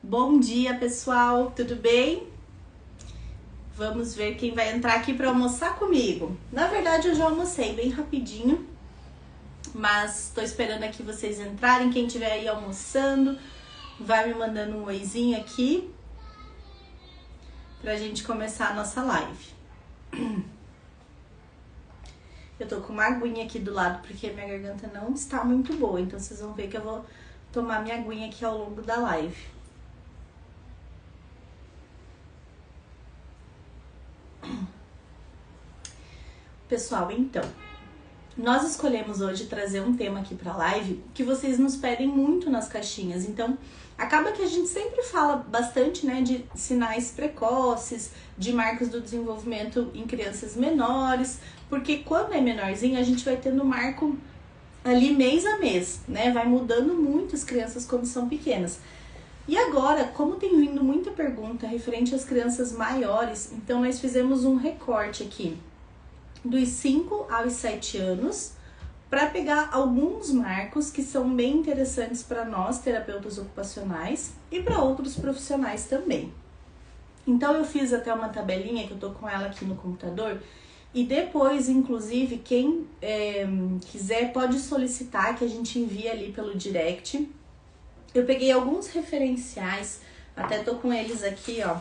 Bom dia, pessoal, tudo bem? Vamos ver quem vai entrar aqui para almoçar comigo. Na verdade, eu já almocei bem rapidinho, mas estou esperando aqui vocês entrarem. Quem estiver aí almoçando, vai me mandando um oizinho aqui pra gente começar a nossa live. Eu tô com uma aguinha aqui do lado porque minha garganta não está muito boa, então vocês vão ver que eu vou tomar minha aguinha aqui ao longo da live. Pessoal, então, nós escolhemos hoje trazer um tema aqui para a live que vocês nos pedem muito nas caixinhas. Então, acaba que a gente sempre fala bastante, né, de sinais precoces, de marcos do desenvolvimento em crianças menores, porque quando é menorzinho a gente vai tendo marco ali mês a mês, né? Vai mudando muito as crianças quando são pequenas. E agora, como tem vindo muita pergunta referente às crianças maiores, então nós fizemos um recorte aqui dos 5 aos 7 anos, para pegar alguns marcos que são bem interessantes para nós, terapeutas ocupacionais, e para outros profissionais também. Então eu fiz até uma tabelinha, que eu tô com ela aqui no computador, e depois, inclusive, quem quiser pode solicitar que a gente envie ali pelo direct. Eu peguei alguns referenciais, até tô com eles aqui, ó,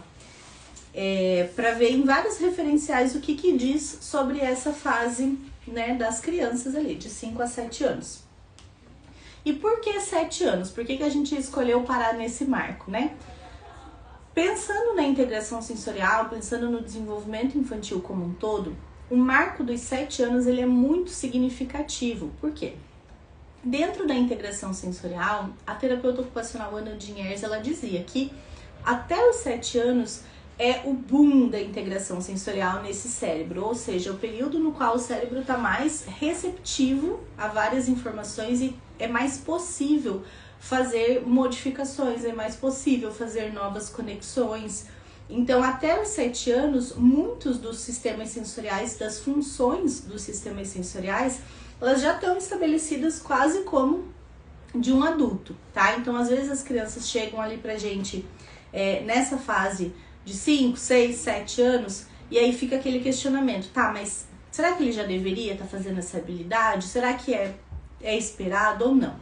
para ver em vários referenciais o que diz sobre essa fase, né, das crianças ali, de 5 a 7 anos. E por que 7 anos? Por que a gente escolheu parar nesse marco, né? Pensando na integração sensorial, pensando no desenvolvimento infantil como um todo, o marco dos 7 anos ele é muito significativo. Por quê? Dentro da integração sensorial, a terapeuta ocupacional Ana Dinhers, ela dizia que até os 7 anos é o boom da integração sensorial nesse cérebro, ou seja, o período no qual o cérebro está mais receptivo a várias informações e é mais possível fazer modificações, é mais possível fazer novas conexões. Então, até os 7 anos, muitos dos sistemas sensoriais, das funções dos sistemas sensoriais, elas já estão estabelecidas quase como de um adulto, tá? Então, às vezes as crianças chegam ali pra gente nessa fase de 5, 6, 7 anos, e aí fica aquele questionamento, tá, mas será que ele já deveria estar fazendo essa habilidade? Será que é esperado ou não?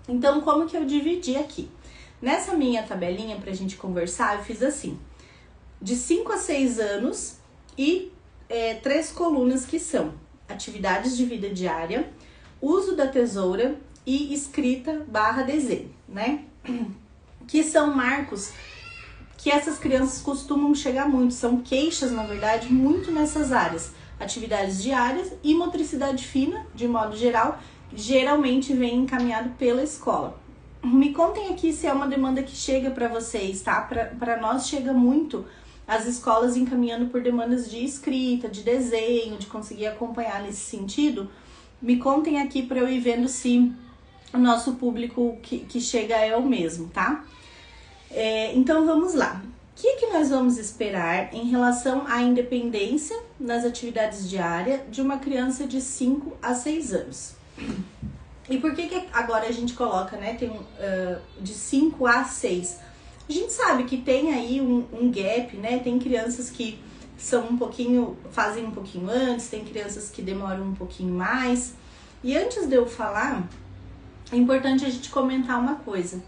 Então, como que eu dividi aqui? Nessa minha tabelinha pra gente conversar, eu fiz assim, de 5 a 6 anos e 3 colunas que são atividades de vida diária, uso da tesoura e escrita / desenho, né? Que são marcos que essas crianças costumam chegar muito, são queixas, na verdade, muito nessas áreas. Atividades diárias e motricidade fina, de modo geral, geralmente vem encaminhado pela escola. Me contem aqui se é uma demanda que chega para vocês, tá? Para nós chega muito as escolas encaminhando por demandas de escrita, de desenho, de conseguir acompanhar nesse sentido. Me contem aqui para eu ir vendo se o nosso público que chega é o mesmo, tá? Então vamos lá. O que nós vamos esperar em relação à independência nas atividades diárias de uma criança de 5 a 6 anos? E por que agora a gente coloca, né, tem de 5 a 6? A gente sabe que tem aí um gap, né? Tem crianças que fazem um pouquinho antes, tem crianças que demoram um pouquinho mais. E antes de eu falar, é importante a gente comentar uma coisa.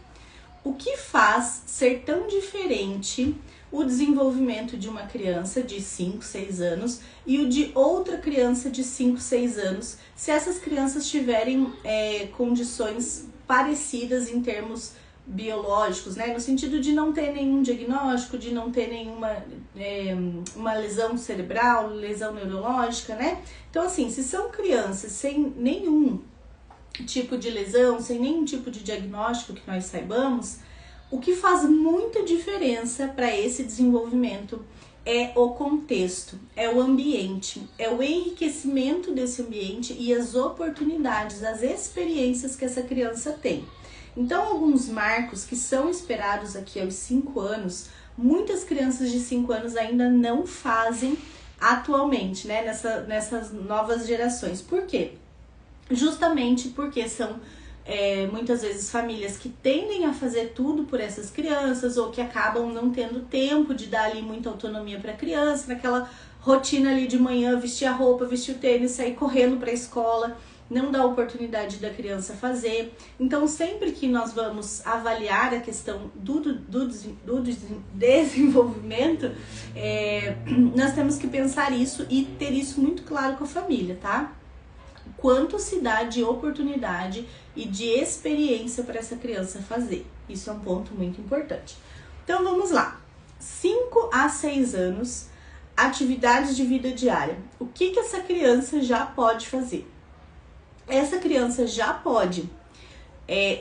O que faz ser tão diferente o desenvolvimento de uma criança de 5, 6 anos e o de outra criança de 5, 6 anos, se essas crianças tiverem condições parecidas em termos biológicos, né? No sentido de não ter nenhum diagnóstico, de não ter nenhuma uma lesão cerebral, lesão neurológica, né? Então, assim, se são crianças sem nenhum tipo de lesão, sem nenhum tipo de diagnóstico que nós saibamos, o que faz muita diferença para esse desenvolvimento é o contexto, é o ambiente, é o enriquecimento desse ambiente e as oportunidades, as experiências que essa criança tem. Então, alguns marcos que são esperados aqui aos 5 anos, muitas crianças de 5 anos ainda não fazem atualmente, né, nessas novas gerações. Por quê? Justamente porque são muitas vezes famílias que tendem a fazer tudo por essas crianças ou que acabam não tendo tempo de dar ali muita autonomia para a criança, naquela rotina ali de manhã, vestir a roupa, vestir o tênis, sair correndo para a escola, não dá oportunidade da criança fazer. Então, sempre que nós vamos avaliar a questão do desenvolvimento, nós temos que pensar isso e ter isso muito claro com a família, tá? Quanto se dá de oportunidade e de experiência para essa criança fazer. Isso é um ponto muito importante. Então, vamos lá. 5 a 6 anos, atividades de vida diária. O que essa criança já pode fazer? Essa criança já pode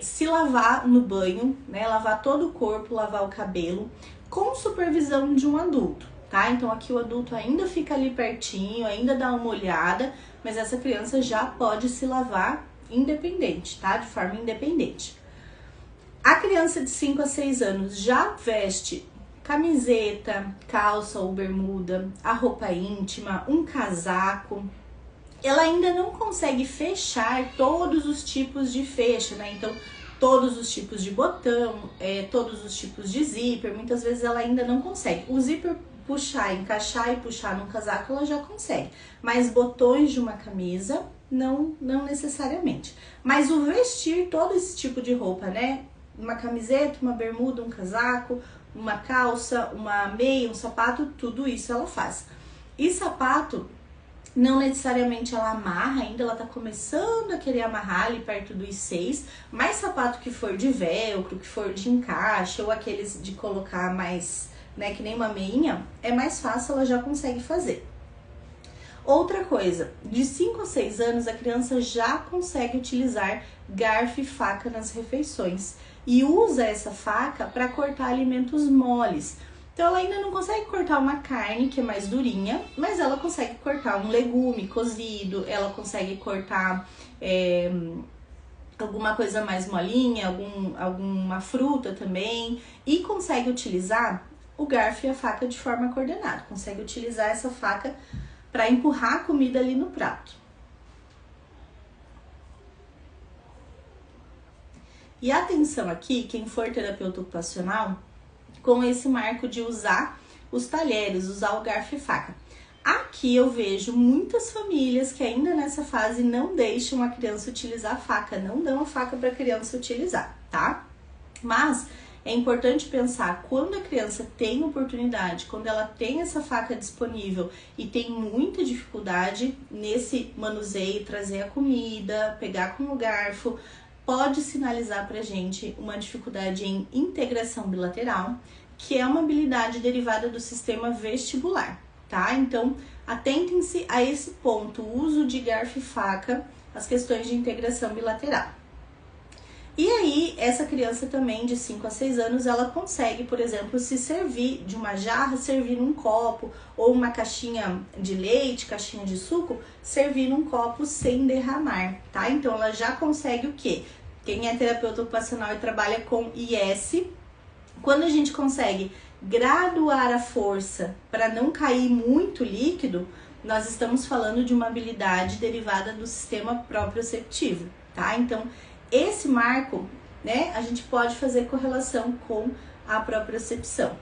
se lavar no banho, né? Lavar todo o corpo, lavar o cabelo, com supervisão de um adulto, tá? Então aqui o adulto ainda fica ali pertinho, ainda dá uma olhada, mas essa criança já pode se lavar independente, tá? De forma independente. A criança de 5 a 6 anos já veste camiseta, calça ou bermuda, a roupa íntima, um casaco. Ela ainda não consegue fechar todos os tipos de fecho, né? Então, todos os tipos de botão, todos os tipos de zíper, muitas vezes ela ainda não consegue. O zíper encaixar e puxar num casaco, ela já consegue. Mas botões de uma camisa, não necessariamente. Mas o vestir todo esse tipo de roupa, né? Uma camiseta, uma bermuda, um casaco, uma calça, uma meia, um sapato, tudo isso ela faz. E sapato, não necessariamente ela amarra ainda, ela tá começando a querer amarrar ali perto dos 6, mas sapato que for de velcro, que for de encaixe, ou aqueles de colocar mais, né, que nem uma meinha, é mais fácil, ela já consegue fazer. Outra coisa, de 5 a 6 anos a criança já consegue utilizar garfo e faca nas refeições e usa essa faca para cortar alimentos moles. Então ela ainda não consegue cortar uma carne que é mais durinha, mas ela consegue cortar um legume cozido, ela consegue cortar alguma coisa mais molinha, alguma fruta também, e consegue utilizar o garfo e a faca de forma coordenada, consegue utilizar essa faca para empurrar a comida ali no prato. E atenção aqui, quem for terapeuta ocupacional, com esse marco de usar os talheres, usar o garfo e faca. Aqui eu vejo muitas famílias que ainda nessa fase não deixam a criança utilizar a faca, não dão a faca para a criança utilizar, tá? Mas é importante pensar, quando a criança tem oportunidade, quando ela tem essa faca disponível e tem muita dificuldade nesse manuseio, trazer a comida, pegar com o garfo, pode sinalizar pra gente uma dificuldade em integração bilateral, que é uma habilidade derivada do sistema vestibular, tá? Então, atentem-se a esse ponto, o uso de garfo e faca, as questões de integração bilateral. E aí, essa criança também de 5 a 6 anos, ela consegue, por exemplo, se servir de uma jarra, servir num copo, ou uma caixinha de leite, caixinha de suco, servir num copo sem derramar, tá? Então, ela já consegue o quê? Quem é terapeuta ocupacional e trabalha com IS, quando a gente consegue graduar a força para não cair muito líquido, nós estamos falando de uma habilidade derivada do sistema proprioceptivo, tá? Então, esse marco, né, a gente pode fazer correlação com a propriocepção.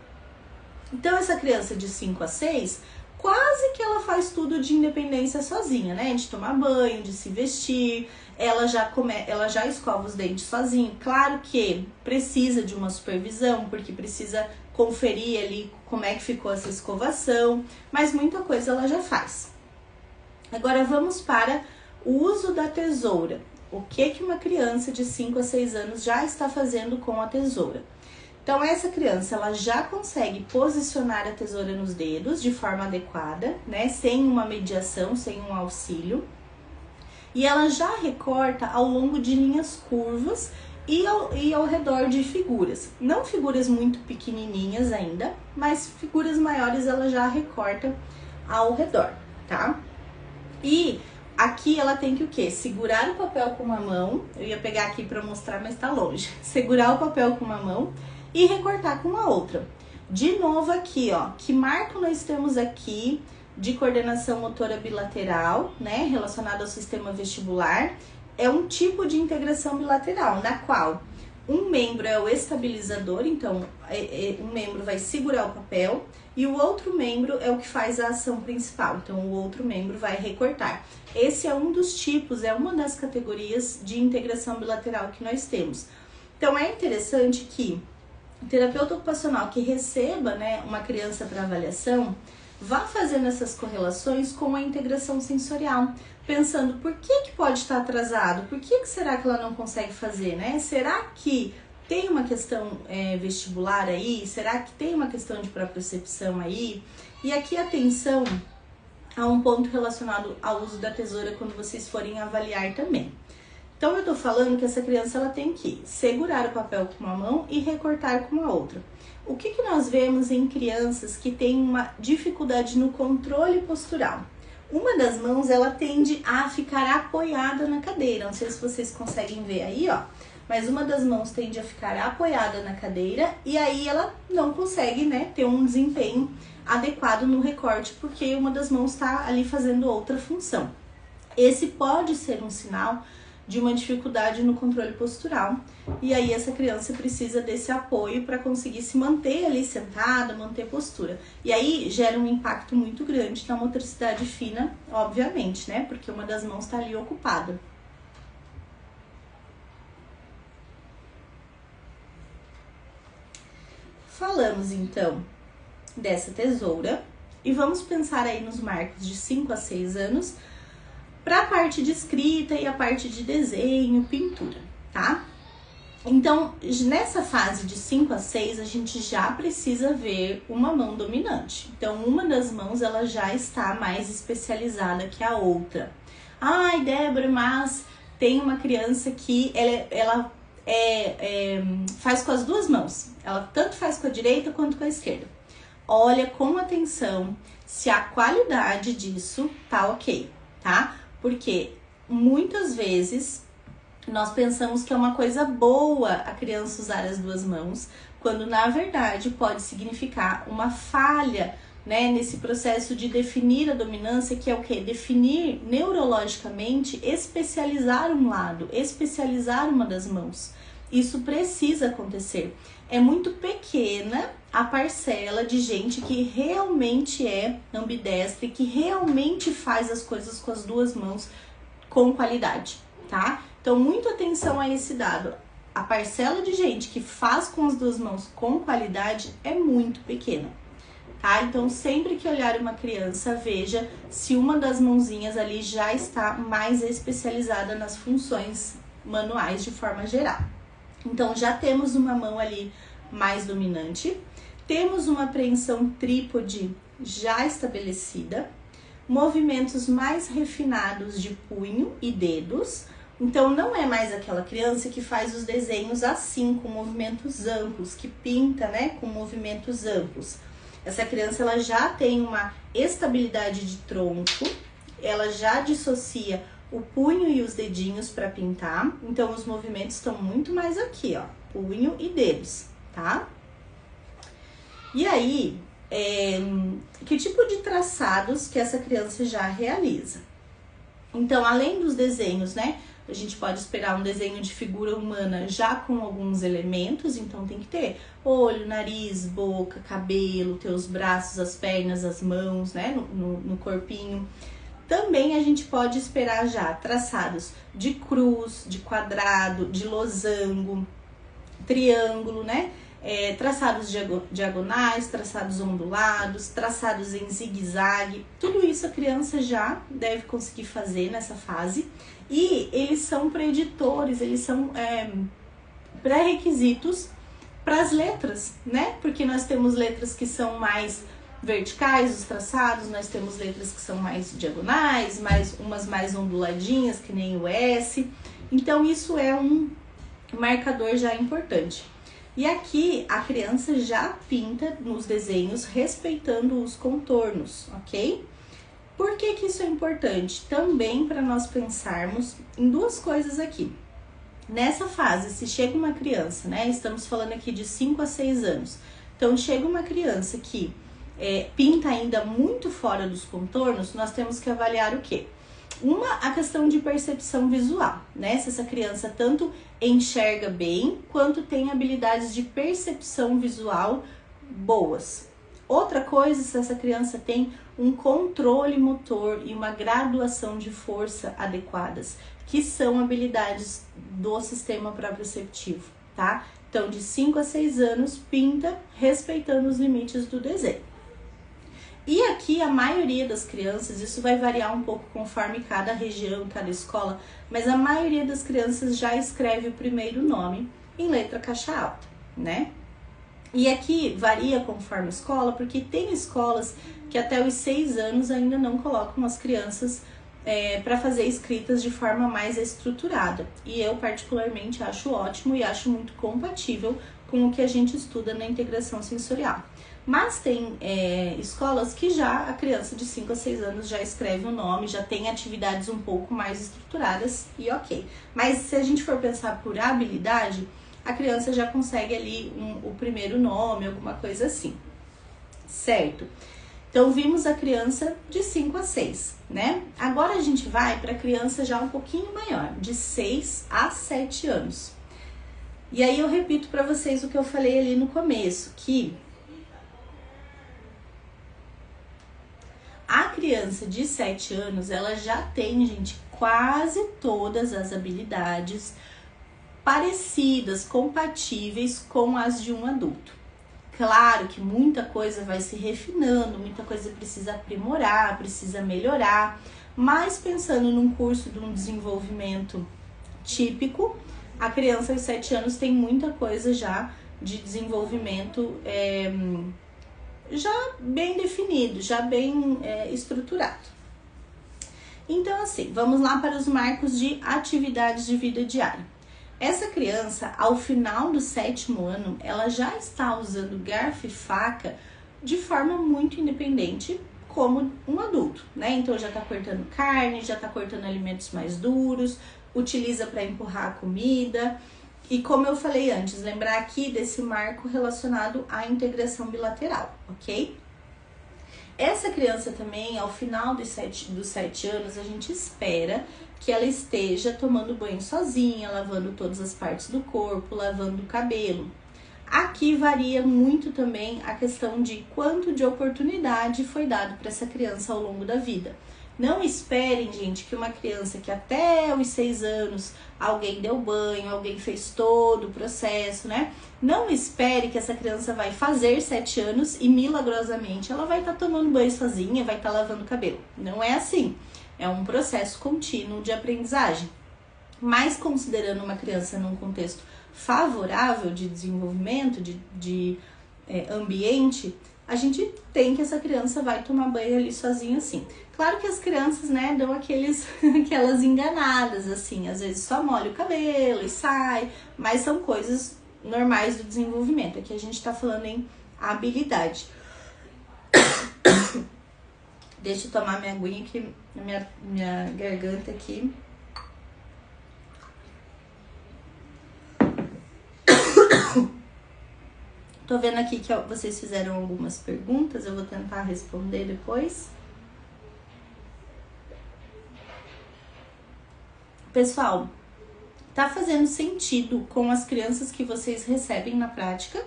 Então, essa criança de 5 a 6, quase que ela faz tudo de independência sozinha, né? De tomar banho, de se vestir, ela já escova os dentes sozinha. Claro que precisa de uma supervisão, porque precisa conferir ali como é que ficou essa escovação, mas muita coisa ela já faz. Agora vamos para o uso da tesoura. O que uma criança de 5 a 6 anos já está fazendo com a tesoura? Então, essa criança, ela já consegue posicionar a tesoura nos dedos de forma adequada, né? Sem uma mediação, sem um auxílio. E ela já recorta ao longo de linhas curvas e ao redor de figuras. Não figuras muito pequenininhas ainda, mas figuras maiores ela já recorta ao redor, tá? E aqui ela tem que o quê? Segurar o papel com uma mão, eu ia pegar aqui para mostrar, mas tá longe. Segurar o papel com uma mão e recortar com a outra. De novo aqui, ó, que marco nós temos aqui de coordenação motora bilateral, né, relacionado ao sistema vestibular, é um tipo de integração bilateral, na qual um membro é o estabilizador, então um membro vai segurar o papel e o outro membro é o que faz a ação principal, então o outro membro vai recortar. Esse é um dos tipos, é uma das categorias de integração bilateral que nós temos. Então é interessante que o terapeuta ocupacional que receba, né, uma criança para avaliação vá fazendo essas correlações com a integração sensorial, pensando por que pode estar atrasado, por que será que ela não consegue fazer, né? Será que tem uma questão vestibular aí? Será que tem uma questão de propriocepção aí? E aqui atenção a um ponto relacionado ao uso da tesoura quando vocês forem avaliar também. Então eu tô falando que essa criança ela tem que segurar o papel com uma mão e recortar com a outra. O que nós vemos em crianças que têm uma dificuldade no controle postural? Uma das mãos ela tende a ficar apoiada na cadeira, não sei se vocês conseguem ver aí, ó. Mas uma das mãos tende a ficar apoiada na cadeira e aí ela não consegue, né, ter um desempenho adequado no recorte porque uma das mãos está ali fazendo outra função. Esse pode ser um sinal de uma dificuldade no controle postural e aí essa criança precisa desse apoio para conseguir se manter ali sentada, manter postura. E aí gera um impacto muito grande na motricidade fina, obviamente, né? Porque uma das mãos está ali ocupada. Falamos então dessa tesoura e vamos pensar aí nos marcos de 5 a 6 anos para a parte de escrita e a parte de desenho, pintura, tá? Então, nessa fase de 5 a 6, a gente já precisa ver uma mão dominante. Então, uma das mãos, ela já está mais especializada que a outra. Ai, Débora, mas tem uma criança que ela faz com as duas mãos. Ela tanto faz com a direita quanto com a esquerda. Olha com atenção se a qualidade disso tá ok, tá? Porque muitas vezes nós pensamos que é uma coisa boa a criança usar as duas mãos, quando na verdade pode significar uma falha, né, nesse processo de definir a dominância, que é o quê? Definir neurologicamente, especializar um lado, especializar uma das mãos. Isso precisa acontecer. É muito pequena a parcela de gente que realmente é ambidestra e que realmente faz as coisas com as duas mãos com qualidade, tá? Então, muita atenção a esse dado. A parcela de gente que faz com as duas mãos com qualidade é muito pequena, tá? Então, sempre que olhar uma criança, veja se uma das mãozinhas ali já está mais especializada nas funções manuais de forma geral. Então, já temos uma mão ali mais dominante, temos uma apreensão trípode já estabelecida, movimentos mais refinados de punho e dedos. Então, não é mais aquela criança que faz os desenhos assim, com movimentos amplos, que pinta, né, com movimentos amplos. Essa criança, ela já tem uma estabilidade de tronco, ela já dissocia o punho e os dedinhos para pintar. Então, os movimentos estão muito mais aqui, ó, punho e dedos, tá? E aí, que tipo de traçados que essa criança já realiza? Então, além dos desenhos, né, a gente pode esperar um desenho de figura humana já com alguns elementos, então tem que ter olho, nariz, boca, cabelo, ter os braços, as pernas, as mãos, né, no corpinho. Também a gente pode esperar já traçados de cruz, de quadrado, de losango, triângulo, né? Traçados diagonais, traçados ondulados, traçados em zigue-zague. Tudo isso a criança já deve conseguir fazer nessa fase. E eles são preditores, eles são pré-requisitos para as letras, né? Porque nós temos letras que são mais verticais, os traçados, nós temos letras que são mais diagonais, umas mais onduladinhas, que nem o S. Então, isso é um marcador já importante. E aqui, a criança já pinta nos desenhos respeitando os contornos, ok? Por que que isso é importante? Também para nós pensarmos em duas coisas aqui. Nessa fase, se chega uma criança, né? Estamos falando aqui de 5 a 6 anos. Então, chega uma criança que pinta ainda muito fora dos contornos, nós temos que avaliar o quê? A questão de percepção visual, né? Se essa criança tanto enxerga bem, quanto tem habilidades de percepção visual boas. Outra coisa, se essa criança tem um controle motor e uma graduação de força adequadas, que são habilidades do sistema proprioceptivo, tá? Então, de 5 a 6 anos, pinta respeitando os limites do desenho. E aqui a maioria das crianças, isso vai variar um pouco conforme cada região, cada escola, mas a maioria das crianças já escreve o primeiro nome em letra caixa alta, né? E aqui varia conforme a escola, porque tem escolas que até os 6 anos ainda não colocam as crianças para fazer escritas de forma mais estruturada. E eu particularmente acho ótimo e acho muito compatível com o que a gente estuda na integração sensorial. Mas tem escolas que já a criança de 5 a 6 anos já escreve o nome, já tem atividades um pouco mais estruturadas e ok. Mas se a gente for pensar por habilidade, a criança já consegue ali o primeiro nome, alguma coisa assim, certo? Então vimos a criança de 5 a 6, né? Agora a gente vai para a criança já um pouquinho maior, de 6 a 7 anos. E aí eu repito para vocês o que eu falei ali no começo, que a criança de 7 anos, ela já tem, gente, quase todas as habilidades parecidas, compatíveis com as de um adulto. Claro que muita coisa vai se refinando, muita coisa precisa aprimorar, precisa melhorar, mas pensando num curso de um desenvolvimento típico, a criança aos 7 anos tem muita coisa já de desenvolvimento já bem definido, já bem estruturado. Então, assim, vamos lá para os marcos de atividades de vida diária. Essa criança, ao final do 7º ano, ela já está usando garfo e faca de forma muito independente, como um adulto, né? Então, já está cortando carne, já está cortando alimentos mais duros, utiliza para empurrar a comida. E como eu falei antes, lembrar aqui desse marco relacionado à integração bilateral, ok? Essa criança também, ao final dos 7 anos, a gente espera que ela esteja tomando banho sozinha, lavando todas as partes do corpo, lavando o cabelo. Aqui varia muito também a questão de quanto de oportunidade foi dado para essa criança ao longo da vida. Não esperem, gente, que uma criança que até os 6 anos alguém deu banho, alguém fez todo o processo, né? Não espere que essa criança vai fazer 7 anos e milagrosamente ela vai estar tomando banho sozinha, vai estar lavando o cabelo. Não é assim. É um processo contínuo de aprendizagem. Mas considerando uma criança num contexto favorável de desenvolvimento, de ambiente, a gente tem que essa criança vai tomar banho ali sozinha assim. Claro que as crianças, né, dão aquelas enganadas, assim, às vezes só molha o cabelo e sai, mas são coisas normais do desenvolvimento. Aqui a gente tá falando em habilidade. Deixa eu tomar minha aguinha aqui, minha garganta aqui. Tô vendo aqui que vocês fizeram algumas perguntas, eu vou tentar responder depois. Pessoal, tá fazendo sentido com as crianças que vocês recebem na prática?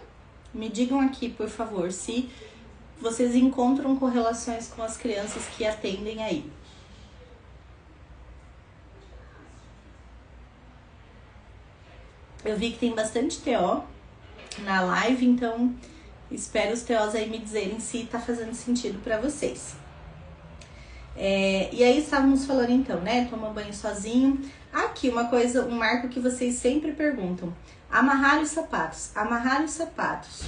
Me digam aqui, por favor, se vocês encontram correlações com as crianças que atendem aí. Eu vi que tem bastante TO na live, então espero os TOs aí me dizerem se tá fazendo sentido para vocês. E aí estávamos falando então, né? Toma banho sozinho. Aqui uma coisa, um marco que vocês sempre perguntam. Amarrar os sapatos. Amarrar os sapatos.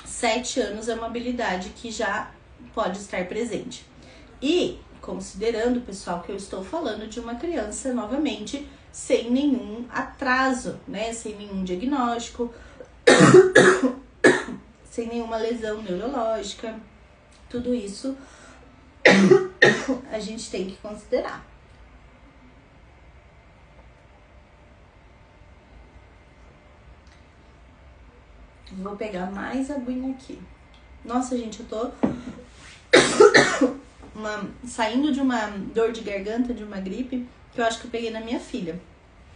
7 anos é uma habilidade que já pode estar presente. E considerando, pessoal, que eu estou falando de uma criança, novamente, sem nenhum atraso, né? Sem nenhum diagnóstico, sem nenhuma lesão neurológica. Tudo isso a gente tem que considerar. Vou pegar mais aguinha aqui. Nossa, gente, eu tô saindo de uma dor de garganta, de uma gripe, que eu acho que eu peguei na minha filha.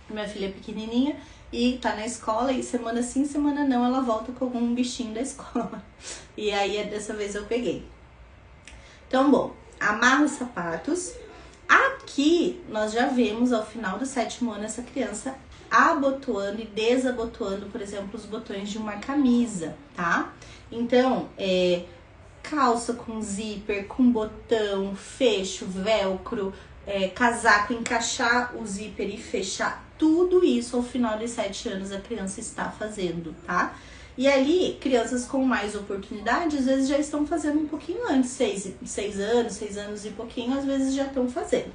Minha filha é pequenininha e tá na escola e semana sim, semana não, ela volta com algum bichinho da escola. E aí, dessa vez eu peguei. Então, bom, amarra os sapatos. Aqui, nós já vemos ao final do 7º ano essa criança abotoando e desabotoando, por exemplo, os botões de uma camisa, tá? Então, calça com zíper, com botão, fecho, velcro, casaco, encaixar o zíper e fechar, tudo isso ao final dos 7 anos a criança está fazendo, tá? E ali, crianças com mais oportunidade, às vezes já estão fazendo um pouquinho antes, 6 anos e pouquinho, às vezes já estão fazendo.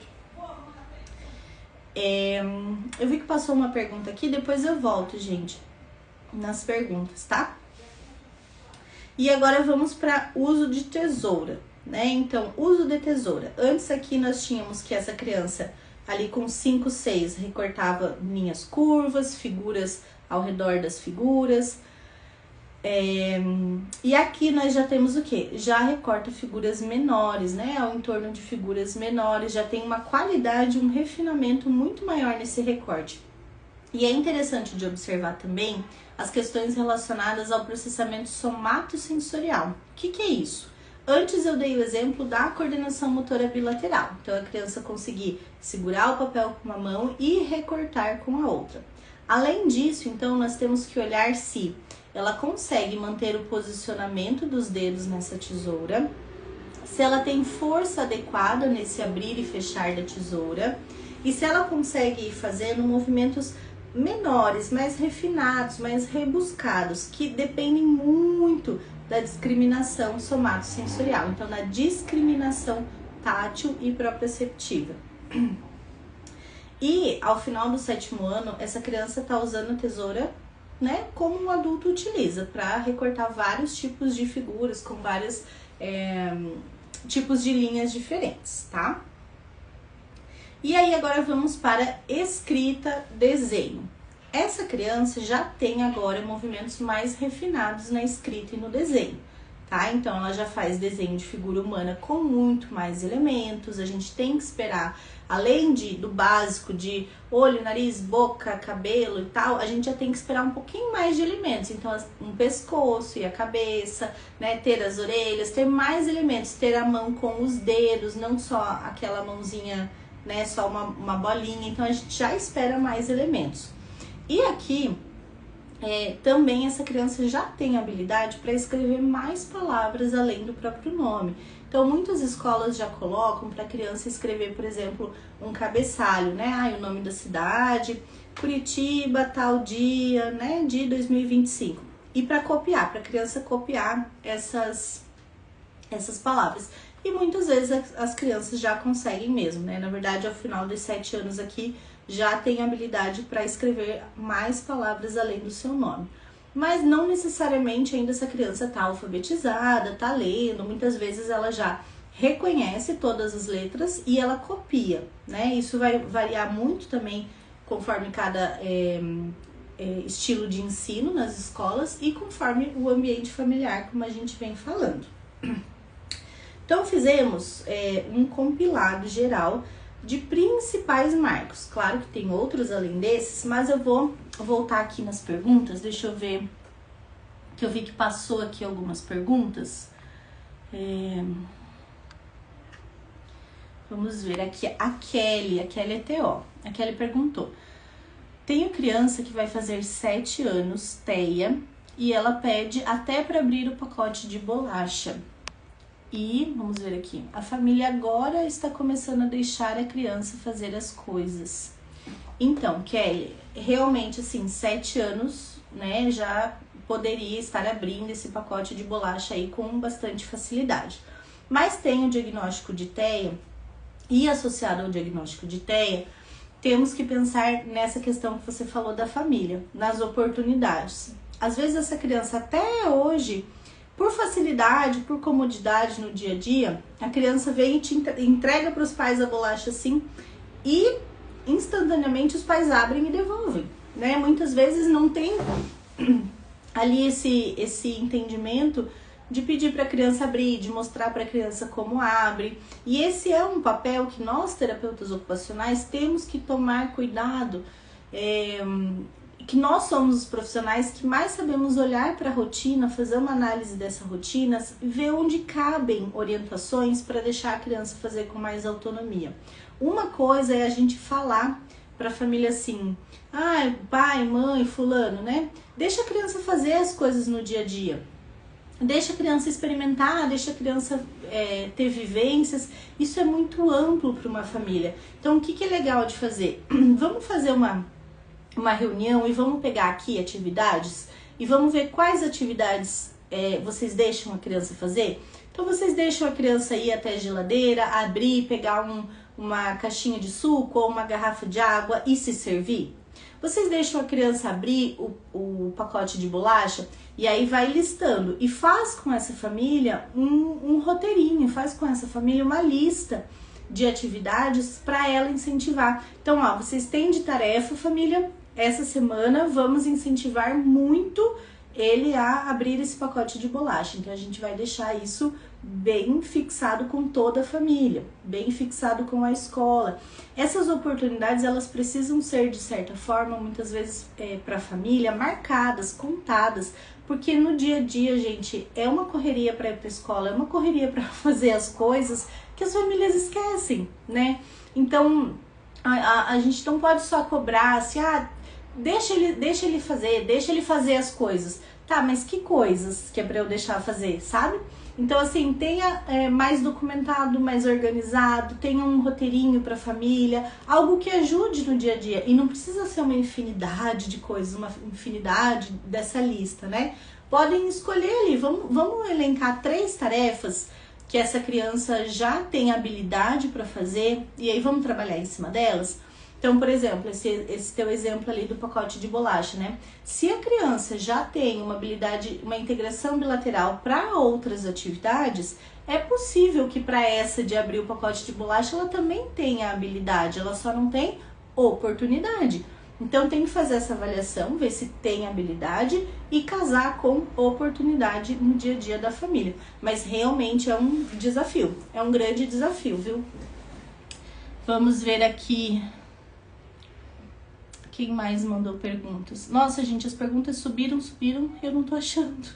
Eu vi que passou uma pergunta aqui, depois eu volto, gente, nas perguntas, tá? E agora vamos para uso de tesoura, né? Então, uso de tesoura. Antes aqui nós tínhamos que essa criança ali com 5, 6 recortava linhas curvas, figuras ao redor das figuras. E aqui nós já temos o quê? Já recorta figuras menores, né? Ao entorno de figuras menores, já tem uma qualidade, um refinamento muito maior nesse recorte. E é interessante de observar também as questões relacionadas ao processamento somatosensorial. O que é isso? Antes eu dei o exemplo da coordenação motora bilateral. Então a criança conseguir segurar o papel com uma mão e recortar com a outra. Além disso, então, nós temos que olhar se ela consegue manter o posicionamento dos dedos nessa tesoura, se ela tem força adequada nesse abrir e fechar da tesoura e se ela consegue ir fazendo movimentos menores, mais refinados, mais rebuscados, que dependem muito da discriminação somatosensorial, então na discriminação tátil e proprioceptiva. E ao final do 7º ano, essa criança está usando a tesoura, né, como um adulto utiliza, para recortar vários tipos de figuras, com vários tipos de linhas diferentes, tá? E aí agora vamos para escrita, desenho. Essa criança já tem agora movimentos mais refinados na escrita e no desenho, tá? Então ela já faz desenho de figura humana com muito mais elementos. A gente tem que esperar, além do básico de olho, nariz, boca, cabelo e tal, a gente já tem que esperar um pouquinho mais de elementos. Então um pescoço e a cabeça, né? Ter as orelhas, ter mais elementos, ter a mão com os dedos, não só aquela mãozinha, né, só uma bolinha. Então a gente já espera mais elementos. E aqui também essa criança já tem habilidade para escrever mais palavras além do próprio nome. Então muitas escolas já colocam para a criança escrever, por exemplo, um cabeçalho, né? O nome da cidade, Curitiba, tal dia, né, de 2025. E para copiar, para a criança copiar essas palavras. E muitas vezes as crianças já conseguem mesmo, né? Na verdade, ao final dos 7 anos aqui, já tem habilidade para escrever mais palavras além do seu nome. Mas não necessariamente ainda essa criança está alfabetizada, está lendo. Muitas vezes ela já reconhece todas as letras e ela copia, né? Isso vai variar muito também conforme cada estilo de ensino nas escolas e conforme o ambiente familiar, como a gente vem falando. Então fizemos um compilado geral de principais marcos. Claro que tem outros além desses, mas eu vou voltar aqui nas perguntas. Deixa eu ver, que eu vi que passou aqui algumas perguntas. Vamos ver aqui, a Kelly ETO. A Kelly perguntou: tenho criança que vai fazer 7 anos, TEA, e ela pede até para abrir o pacote de bolacha. E, vamos ver aqui, a família agora está começando a deixar a criança fazer as coisas. Então, Kelly, realmente assim, 7 anos, né, já poderia estar abrindo esse pacote de bolacha aí com bastante facilidade. Mas tem o diagnóstico de TEA, e associado ao diagnóstico de TEA, temos que pensar nessa questão que você falou da família, nas oportunidades. Às vezes essa criança até hoje, por facilidade, por comodidade no dia a dia, a criança vem e te entrega para os pais a bolacha assim e instantaneamente os pais abrem e devolvem, né? Muitas vezes não tem ali esse entendimento de pedir para a criança abrir, de mostrar para a criança como abre. E esse é um papel que nós, terapeutas ocupacionais, temos que tomar cuidado, que nós somos os profissionais que mais sabemos olhar para a rotina, fazer uma análise dessa rotina, ver onde cabem orientações para deixar a criança fazer com mais autonomia. Uma coisa é a gente falar para a família assim, pai, mãe, fulano, né? Deixa a criança fazer as coisas no dia a dia. Deixa a criança experimentar, deixa a criança ter vivências. Isso é muito amplo para uma família. Então, o que é legal de fazer? Vamos fazer uma reunião e vamos pegar aqui atividades e vamos ver quais atividades vocês deixam a criança fazer. Então, vocês deixam a criança ir até a geladeira, abrir, pegar uma caixinha de suco ou uma garrafa de água e se servir? Vocês deixam a criança abrir o pacote de bolacha e aí vai listando e faz com essa família um roteirinho, faz com essa família uma lista de atividades para ela incentivar. Então, vocês têm de tarefa, família, essa semana vamos incentivar muito ele a abrir esse pacote de bolacha. Então, a gente vai deixar isso bem fixado com toda a família, bem fixado com a escola. Essas oportunidades, elas precisam ser, de certa forma, muitas vezes para a família, marcadas, contadas, porque no dia a dia, gente, é uma correria para ir para a escola, é uma correria para fazer as coisas que as famílias esquecem, né? Então, a gente não pode só cobrar assim, deixa ele fazer as coisas. Tá, mas que coisas que é para eu deixar fazer, sabe? Então, assim, tenha mais documentado, mais organizado, tenha um roteirinho para a família, algo que ajude no dia a dia. E não precisa ser uma infinidade de coisas, uma infinidade dessa lista, né? Podem escolher ali, vamos elencar 3 tarefas que essa criança já tem habilidade para fazer e aí vamos trabalhar em cima delas. Então, por exemplo, esse teu exemplo ali do pacote de bolacha, né? Se a criança já tem uma habilidade, uma integração bilateral para outras atividades, é possível que para essa de abrir o pacote de bolacha ela também tenha habilidade, ela só não tem oportunidade. Então, tem que fazer essa avaliação, ver se tem habilidade e casar com oportunidade no dia a dia da família. Mas realmente é um desafio, é um grande desafio, viu? Vamos ver aqui. Quem mais mandou perguntas? Nossa, gente, as perguntas subiram, eu não tô achando.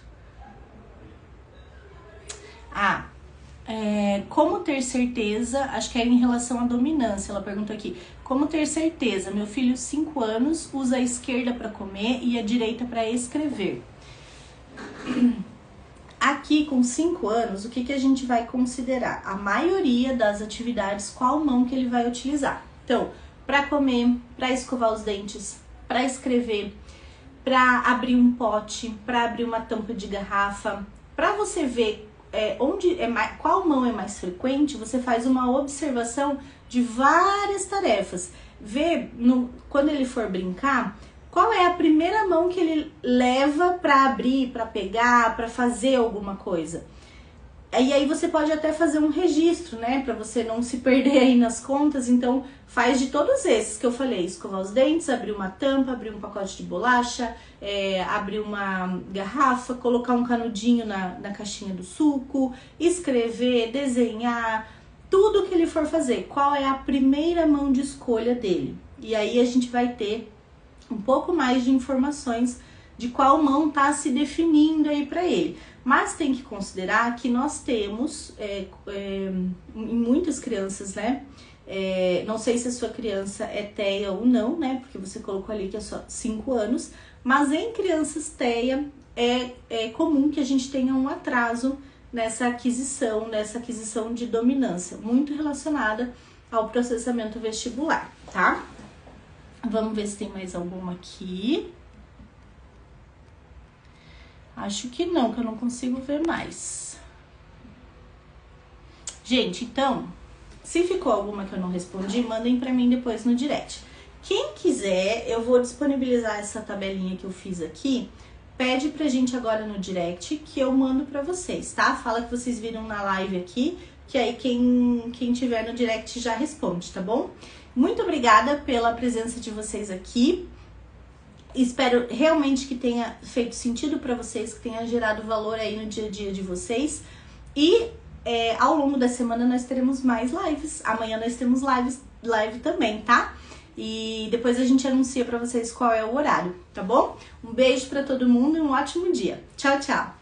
Como ter certeza, acho que é em relação à dominância, ela perguntou aqui. Como ter certeza? Meu filho, 5 anos, usa a esquerda para comer e a direita para escrever. Aqui, com 5 anos, o que a gente vai considerar? A maioria das atividades, qual mão que ele vai utilizar. Então, para comer, para escovar os dentes, para escrever, para abrir um pote, para abrir uma tampa de garrafa. Para você ver qual mão é mais frequente, você faz uma observação de várias tarefas. Vê, quando ele for brincar, qual é a primeira mão que ele leva para abrir, para pegar, para fazer alguma coisa. E aí você pode até fazer um registro, né, para você não se perder aí nas contas. Então, faz de todos esses que eu falei: escovar os dentes, abrir uma tampa, abrir um pacote de bolacha, abrir uma garrafa, colocar um canudinho na caixinha do suco, escrever, desenhar, tudo que ele for fazer. Qual é a primeira mão de escolha dele? E aí a gente vai ter um pouco mais de informações de qual mão tá se definindo aí para ele. Mas tem que considerar que nós temos, em muitas crianças, né? Não sei se a sua criança é TEA ou não, né? Porque você colocou ali que é só 5 anos. Mas em crianças TEA é comum que a gente tenha um atraso nessa aquisição de dominância, muito relacionada ao processamento vestibular, tá? Vamos ver se tem mais alguma aqui. Acho que não, que eu não consigo ver mais. Gente, então, se ficou alguma que eu não respondi, mandem pra mim depois no direct. Quem quiser, eu vou disponibilizar essa tabelinha que eu fiz aqui. Pede pra gente agora no direct que eu mando pra vocês, tá? Fala que vocês viram na live aqui, que aí quem tiver no direct já responde, tá bom? Muito obrigada pela presença de vocês aqui. Espero realmente que tenha feito sentido para vocês, que tenha gerado valor aí no dia a dia de vocês. E ao longo da semana nós teremos mais lives. Amanhã nós temos live também, tá? E depois a gente anuncia para vocês qual é o horário, tá bom? Um beijo para todo mundo e um ótimo dia. Tchau, tchau!